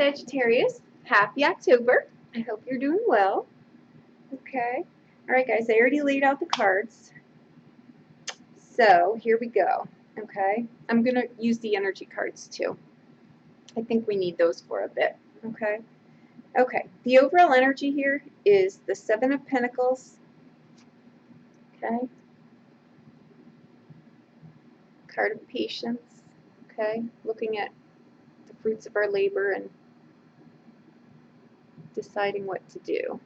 Sagittarius, happy October. I hope you're doing well. Okay. Alright guys, I already laid out the cards. So here we go. Okay. I'm going to use the energy cards too. I think we need those for a bit. Okay. Okay. The overall energy here is the Seven of Pentacles. Okay. Card of Patience. Okay. Looking at the fruits of our labor and deciding what to do.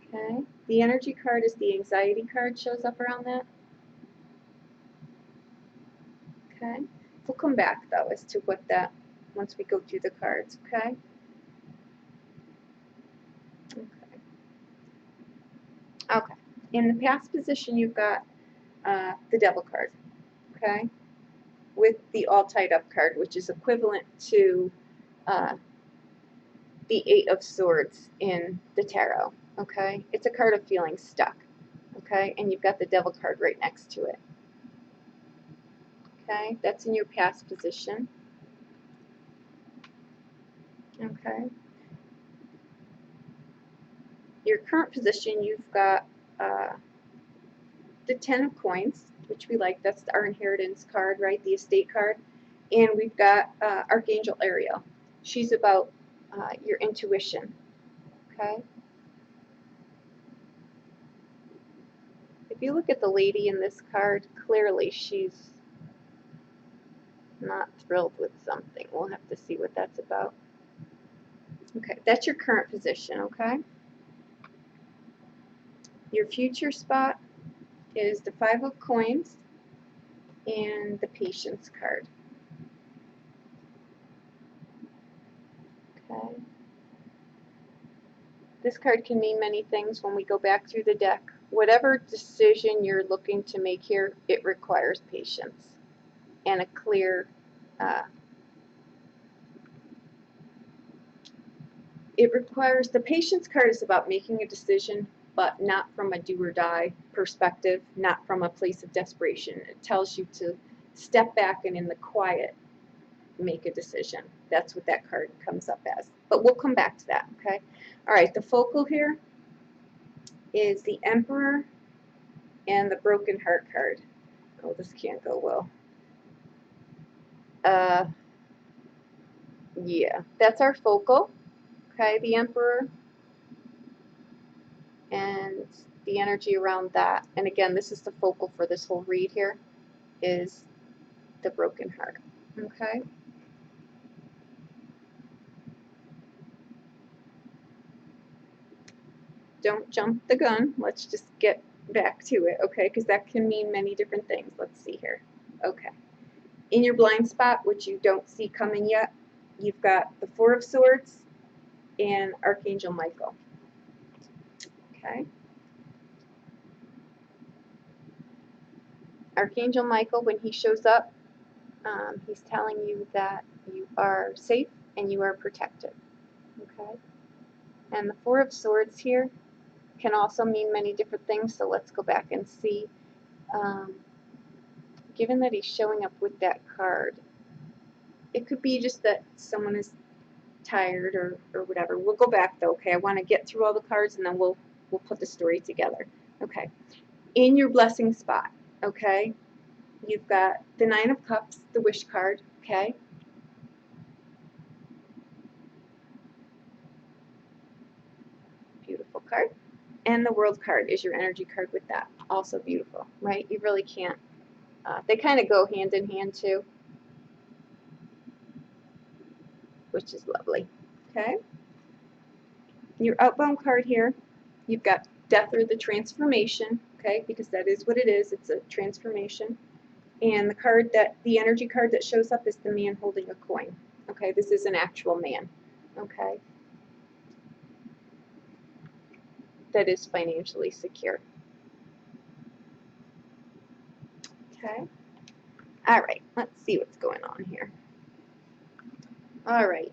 Okay. The energy card is the anxiety card, shows up around that. Okay. We'll come back though as to what that, once we go through the cards, okay? Okay. Okay. In the past position, you've got the Devil card, okay? With the all tied up card, which is equivalent to the Eight of Swords in the tarot, okay? It's a card of feeling stuck, okay? And you've got the Devil card right next to it. Okay, that's in your past position. Okay. Your current position, you've got the Ten of Coins, which we like. That's our inheritance card, right? The estate card. And we've got Archangel Ariel. She's about your intuition. Okay. If you look at the lady in this card, clearly she's not thrilled with something. We'll have to see what that's about. Okay, that's your current position, okay? Your future spot is the Five of Coins and the Patience card. Okay. This card can mean many things when we go back through the deck. Whatever decision you're looking to make here, it requires patience and a clear the patience card is about making a decision, but not from a do or die perspective, not from a place of desperation. It tells you to step back and in the quiet make a decision. That's what that card comes up as. But we'll come back to that, okay? All right, the focal here is the Emperor and the Broken Heart card. Oh, this can't go well. Yeah, that's our focal. Okay, the Emperor and the energy around that. And again, this is the focal for this whole read here, is the Broken Heart. Okay. Don't jump the gun. Let's just get back to it, okay? Because that can mean many different things. Let's see here. Okay. In your blind spot, which you don't see coming yet, you've got the Four of Swords and Archangel Michael. Okay. Archangel Michael, when he shows up, he's telling you that you are safe and you are protected. Okay. And the Four of Swords here can also mean many different things, so let's go back and see. Given that he's showing up with that card, it could be just that someone is tired or whatever. We'll go back though, okay? I want to get through all the cards and then we'll put the story together. Okay. In your blessing spot, okay, you've got the Nine of Cups, the Wish card, okay? Beautiful card. And the World card is your energy card with that. Also beautiful, right? You really can't. They kind of go hand in hand too, which is lovely. Okay. Your outbound card here, you've got Death or the Transformation, okay, because that is what it is. It's a transformation. And the card the energy card that shows up is the Man holding a coin. Okay, this is an actual man. Okay. That is financially secure. Okay. All right, let's see what's going on here. All right.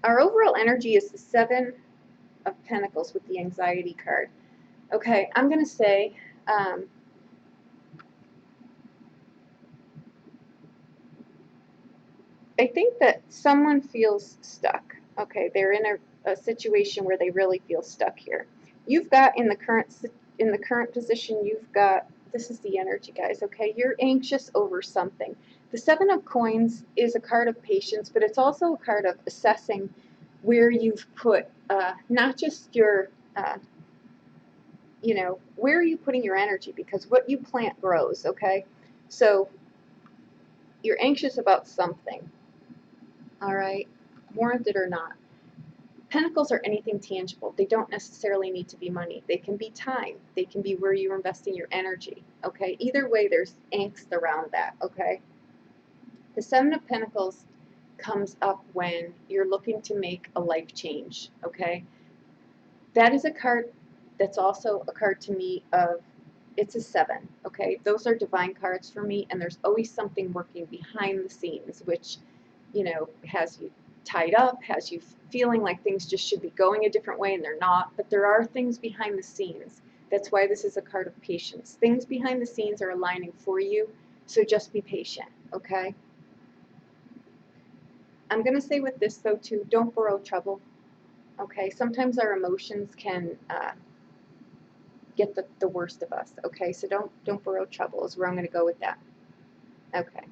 Our overall energy is the Seven of Pentacles with the anxiety card. Okay, I'm going to say I think that someone feels stuck. Okay, they're in a situation where they really feel stuck here. You've got in the current position, you've got, this is the energy, guys. Okay, you're anxious over something. The Seven of Coins is a card of patience, but it's also a card of assessing where you've put not just your you know, where are you putting your energy? Because what you plant grows. Okay, so you're anxious about something. All right, warranted or not. Pentacles are anything tangible. They don't necessarily need to be money. They can be time. They can be where you're investing your energy. Okay, either way, there's angst around that. Okay, the Seven of Pentacles comes up when you're looking to make a life change. Okay, that is a card that's also a card to me of, it's a 7. Okay, those are divine cards for me, and there's always something working behind the scenes, which, you know, has you tied up, has you feeling like things just should be going a different way and they're not, but there are things behind the scenes. That's why this is a card of patience. Things behind the scenes are aligning for you, so just be patient. Okay, I'm going to say with this though too, don't borrow trouble. Okay, sometimes our emotions can get the worst of us. Okay, so don't borrow trouble is where I'm going to go with that. Okay,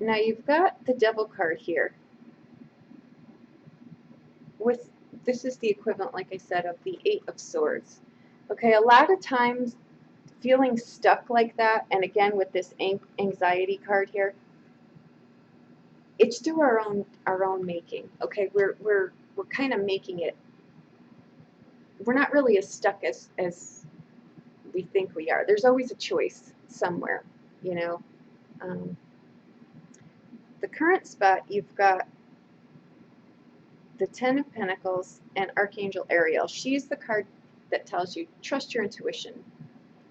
now you've got the Devil card here. With this is the equivalent, like I said, of the Eight of Swords. Okay, a lot of times feeling stuck like that, and again with this anxiety card here, it's through our own making. Okay, we're kind of making it. We're not really as stuck as we think we are. There's always a choice somewhere, you know. The current spot, you've got the Ten of Pentacles and Archangel Ariel. She's the card that tells you trust your intuition.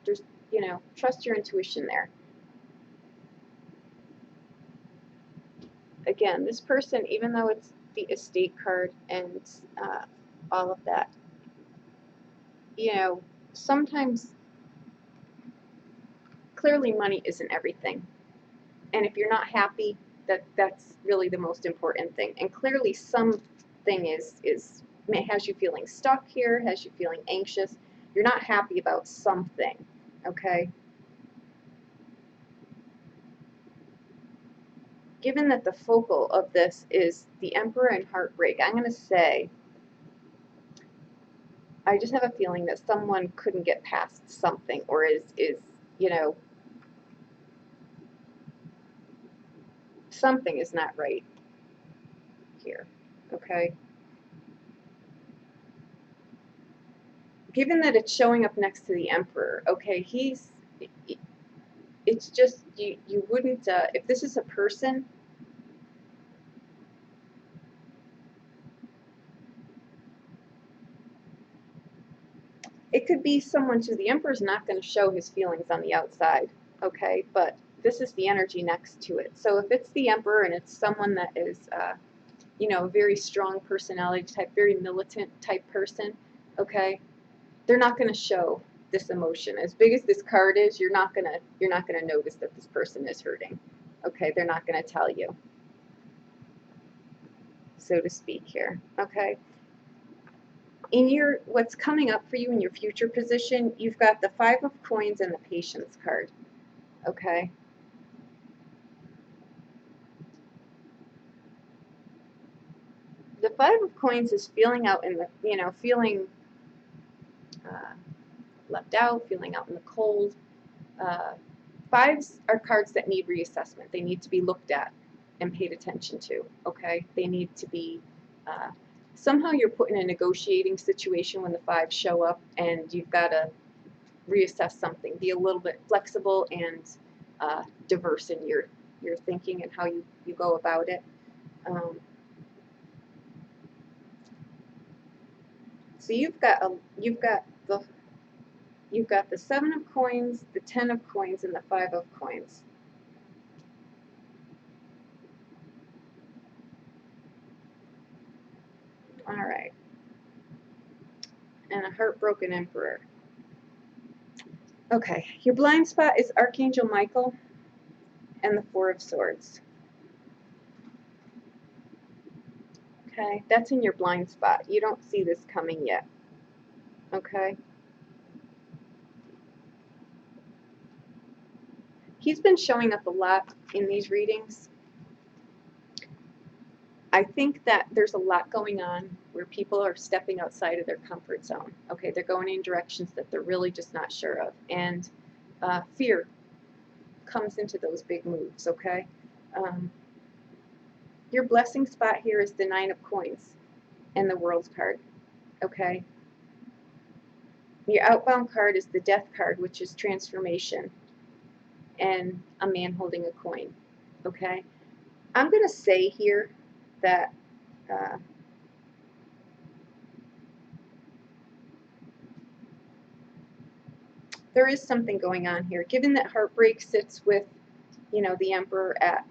There's, you know, trust your intuition there. Again, this person, even though it's the estate card and all of that, you know, sometimes clearly money isn't everything. And if you're not happy, that's really the most important thing. And clearly something has you feeling stuck here, has you feeling anxious. You're not happy about something, okay? Given that the focal of this is the Emperor and heartbreak, I'm going to say, I just have a feeling that someone couldn't get past something, or is you know, something is not right here, okay? Given that it's showing up next to the Emperor, okay, it's just, you wouldn't, if this is a person, it could be someone too. The Emperor's not going to show his feelings on the outside, okay, but this is the energy next to it. So if it's the Emperor and it's someone that is, you know, a very strong personality type, very militant type person, okay, they're not going to show this emotion. As big as this card is, you're not gonna notice that this person is hurting. Okay, they're not going to tell you, so to speak here. Okay. In your, what's coming up for you in your future position, you've got the Five of Coins and the Patience card. Okay. The Five of Coins is feeling out in the, you know, feeling left out, feeling out in the cold. Fives are cards that need reassessment. They need to be looked at and paid attention to, okay? They need to be, somehow you're put in a negotiating situation when the fives show up, and you've got to reassess something. Be a little bit flexible and diverse in your thinking and how you go about it. So you've got the Seven of Coins, the Ten of Coins, and the Five of Coins. All right. And a heartbroken Emperor. Okay, your blind spot is Archangel Michael. and the Four of Swords. Okay, that's in your blind spot. You don't see this coming yet. Okay. He's been showing up a lot in these readings. I think that there's a lot going on where people are stepping outside of their comfort zone. Okay, they're going in directions that they're really just not sure of. And fear comes into those big moves, okay? Your blessing spot here is the Nine of Coins and the World card, okay? Your outbound card is the Death card, which is transformation, and a man holding a coin, okay? I'm going to say here that there is something going on here. Given that heartbreak sits with, you know, the Emperor at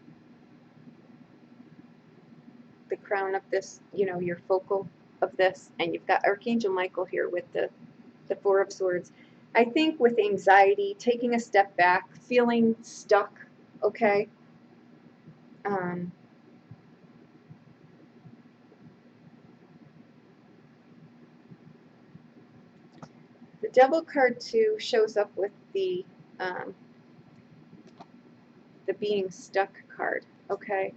the crown of this, you know, your focal of this, and you've got Archangel Michael here with the Four of Swords. I think with anxiety, taking a step back, feeling stuck, okay? The Devil card too shows up with the being stuck card, okay?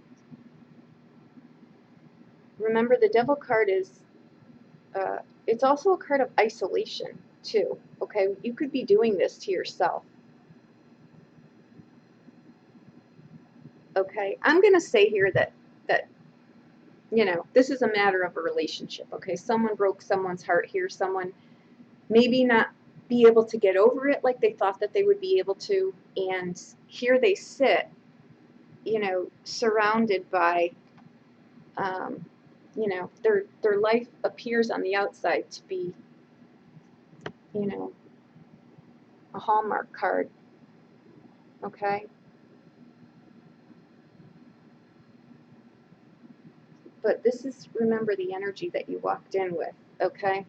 Remember, the Devil card is, it's also a card of isolation too, okay? You could be doing this to yourself. Okay, I'm going to say here that you know, this is a matter of a relationship, okay? Someone broke someone's heart here, someone maybe not be able to get over it like they thought that they would be able to, and here they sit, you know, surrounded by, you know, their life appears on the outside to be, you know, a Hallmark card, okay? But this is, remember, the energy that you walked in with, okay?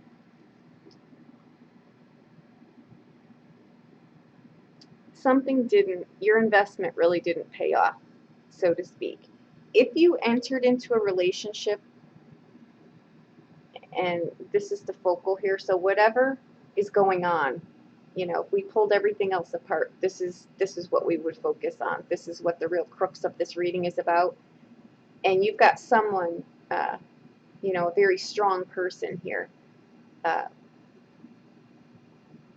Something didn't, your investment really didn't pay off, so to speak. If you entered into a relationship, and this is the focal here, so whatever is going on, you know, if we pulled everything else apart, this is what we would focus on. This is what the real crux of this reading is about. And you've got someone, you know, a very strong person here,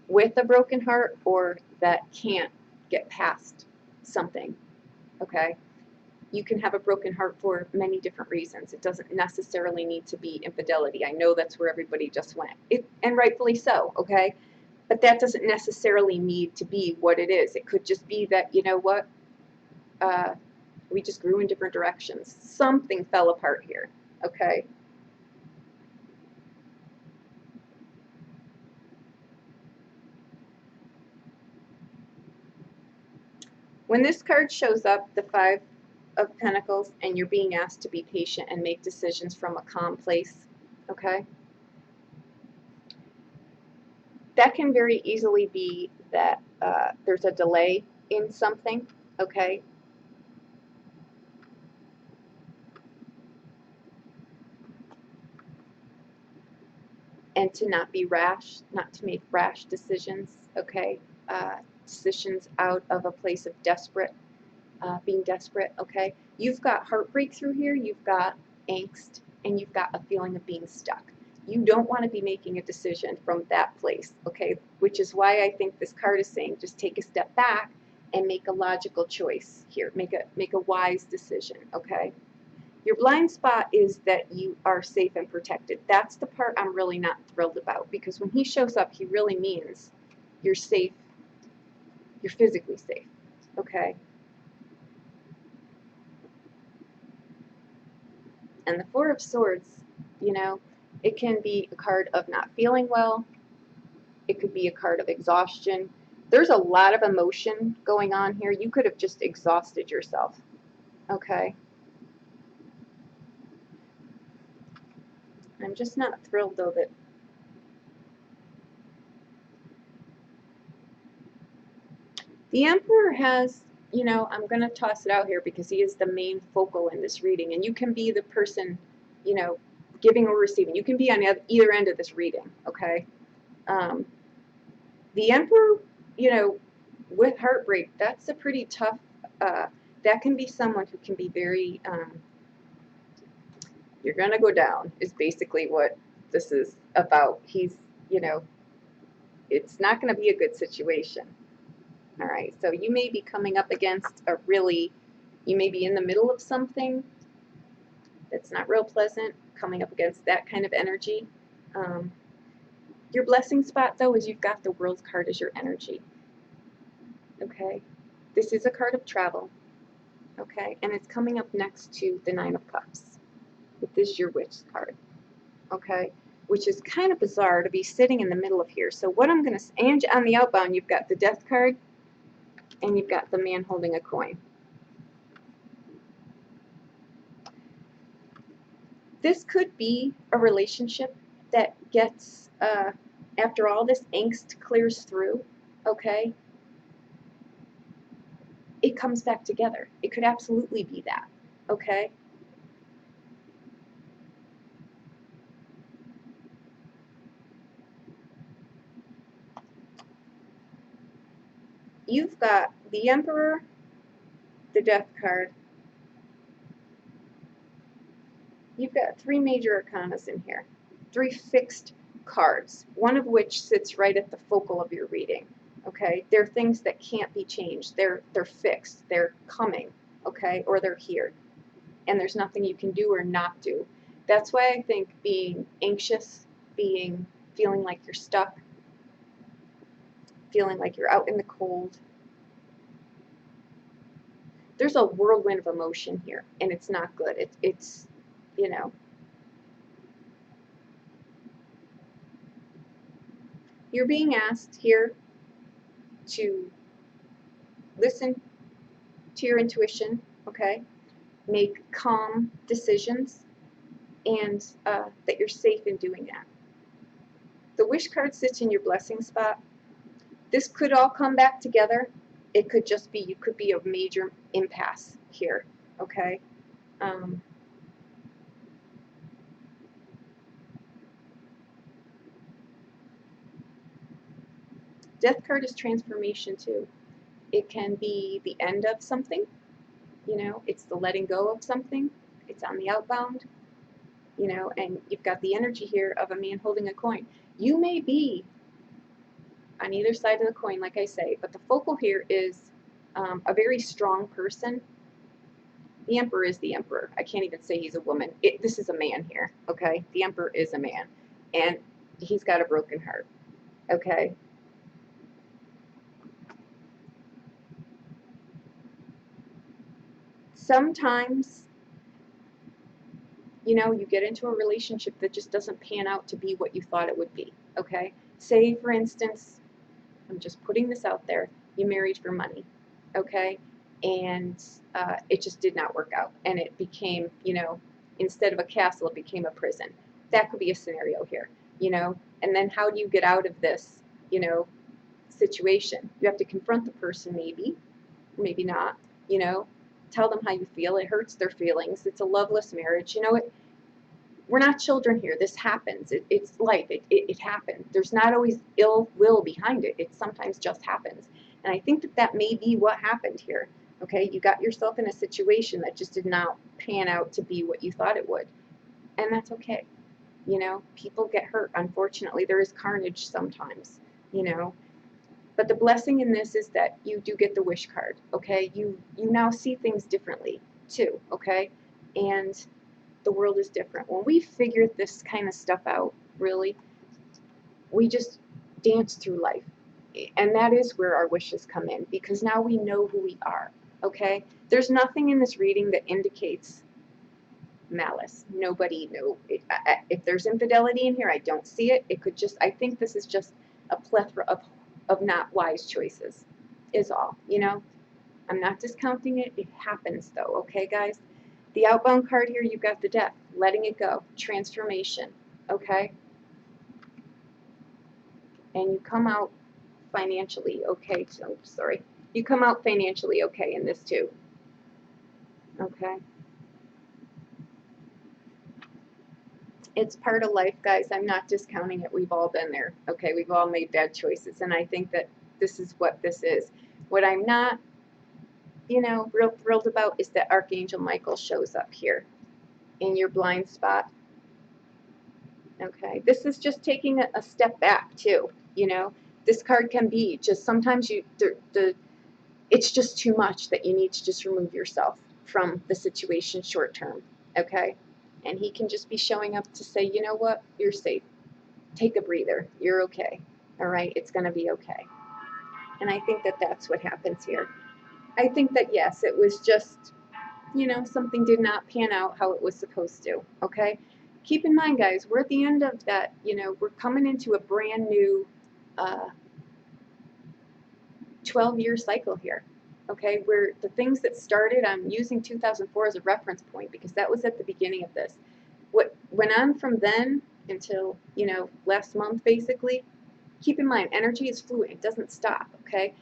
with a broken heart, or that can't get past something, okay? You can have a broken heart for many different reasons. It doesn't necessarily need to be infidelity. I know that's where everybody just went, and rightfully so, okay? But that doesn't necessarily need to be what it is. It could just be that, you know what, we just grew in different directions. Something fell apart here, okay? When this card shows up, the Five of Pentacles, and you're being asked to be patient and make decisions from a calm place, okay? That can very easily be that there's a delay in something, okay? And to not be rash, not to make rash decisions, okay? Decisions out of a place of being desperate, okay? You've got heartbreak through here, you've got angst, and you've got a feeling of being stuck. You don't want to be making a decision from that place, okay? Which is why I think this card is saying just take a step back and make a logical choice here. Make a wise decision, okay? Your blind spot is that you are safe and protected. That's the part I'm really not thrilled about, because when he shows up, he really means you're safe, you're physically safe, okay? And the Four of Swords, you know, it can be a card of not feeling well. It could be a card of exhaustion. There's a lot of emotion going on here. You could have just exhausted yourself, okay? I'm just not thrilled, though, that the Emperor has you know, I'm going to toss it out here because he is the main focal in this reading. And you can be the person, you know, giving or receiving. You can be on either end of this reading, okay? The Emperor, you know, with heartbreak, that's a pretty tough, that can be someone who can be very, you're going to go down is basically what this is about. He's, you know, it's not going to be a good situation. All right, so you may be coming up against a really, you may be in the middle of something that's not real pleasant, coming up against that kind of energy. Your blessing spot, though, is you've got the World card as your energy. Okay, this is a card of travel. Okay, and it's coming up next to the Nine of Cups. This is your Witch card. Okay, which is kind of bizarre to be sitting in the middle of here. So what I'm going to, and on the outbound, you've got the Death card, and you've got the man holding a coin. This could be a relationship that gets, after all this angst clears through, okay, it comes back together. It could absolutely be that, okay? You've got the Emperor, the Death card. You've got three major arcanas in here, three fixed cards, one of which sits right at the focal of your reading. Okay, they're things that can't be changed. They're fixed. They're coming, okay, or they're here, and there's nothing you can do or not do. That's why I think being anxious, feeling like you're stuck, feeling like you're out in the cold. There's a whirlwind of emotion here, and it's not good. It's you know. You're being asked here to listen to your intuition, okay? Make calm decisions, and that you're safe in doing that. The Wish card sits in your blessing spot. This could all come back together. It could just be, you could be a major impasse here, okay? Death card is transformation too. It can be the end of something, you know, it's the letting go of something, it's on the outbound, you know, and you've got the energy here of a man holding a coin. You may be on either side of the coin, like I say, but the focal here is a very strong person. The Emperor is the Emperor. I can't even say he's a woman. This is a man here, okay? The Emperor is a man, and he's got a broken heart, okay? Sometimes, you know, you get into a relationship that just doesn't pan out to be what you thought it would be, okay? Say, for instance, I'm just putting this out there, you married for money, okay? And it just did not work out. And it became, you know, instead of a castle, it became a prison. That could be a scenario here, you know? And then how do you get out of this, you know, situation? You have to confront the person, maybe, maybe not, you know? Tell them how you feel. It hurts their feelings. It's a loveless marriage. You know, we're not children here. This happens. It's life. It happens. There's not always ill will behind it. It sometimes just happens. And I think that may be what happened here. Okay, you got yourself in a situation that just did not pan out to be what you thought it would. And that's okay. You know, people get hurt. Unfortunately, there is carnage sometimes, you know. But the blessing in this is that you do get the Wish card, okay? You now see things differently, too, okay? And the world is different. When we figure this kind of stuff out, really, we just dance through life. And that is where our wishes come in, because now we know who we are, okay? There's nothing in this reading that indicates malice. Nobody, no. If there's infidelity in here, I don't see it. It could just, I think this is just a plethora of not wise choices, is all, you know? I'm not discounting it. It happens, though, okay, guys? The outbound card here, you've got the Death, letting it go, transformation, okay? And you come out financially, okay, so sorry. You come out financially okay in this too. Okay. It's part of life, guys. I'm not discounting it. We've all been there. Okay, we've all made bad choices, and I think that this is what this is. What I'm not, real thrilled about is that Archangel Michael shows up here in your blind spot. Okay, this is just taking a step back too. This card can be just sometimes it's just too much that you need to just remove yourself from the situation short term. Okay, and he can just be showing up to say, you know what, you're safe. Take a breather. You're okay. All right, it's going to be okay. And I think that that's what happens here. I think that yes, it was just something did not pan out how it was supposed to. Okay, keep in mind, guys, we're at the end of that. We're coming into a brand new 12-year cycle here. Okay, where the things that started, I'm using 2004 as a reference point because that was at the beginning of this. What went on from then until last month, basically. Keep in mind, energy is fluid; it doesn't stop. Okay,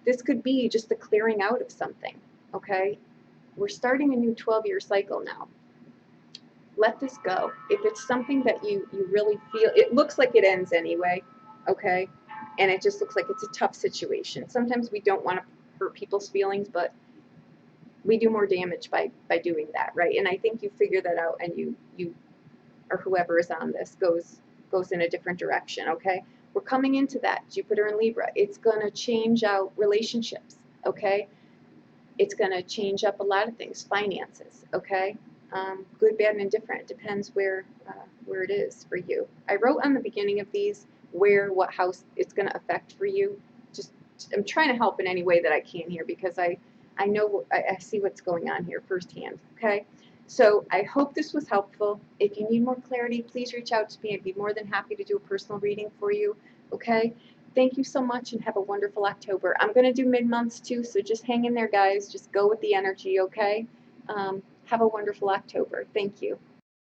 this could be just the clearing out of something. Okay, we're starting a new 12-year cycle now. Let this go. If it's something that you really feel, it looks like it ends anyway. Okay, and it just looks like it's a tough situation. Sometimes we don't want to hurt people's feelings, but we do more damage by doing that, right? And I think you figure that out, and you or whoever is on this goes in a different direction. Okay, we're coming into that Jupiter and Libra. It's going to change out relationships. Okay, it's going to change up a lot of things, finances. Okay, good, bad, and indifferent. It depends where it is for you. I wrote on the beginning of these what house it's going to affect for you. Just I'm trying to help in any way that I can here because I know I see what's going on here firsthand. Okay, so I hope this was helpful. If you need more clarity, please reach out to me. I'd be more than happy to do a personal reading for you. Okay. Thank you so much and have a wonderful October. I'm going to do mid-months too, so just hang in there, guys. Just go with the energy, okay? Have a wonderful October. Thank you.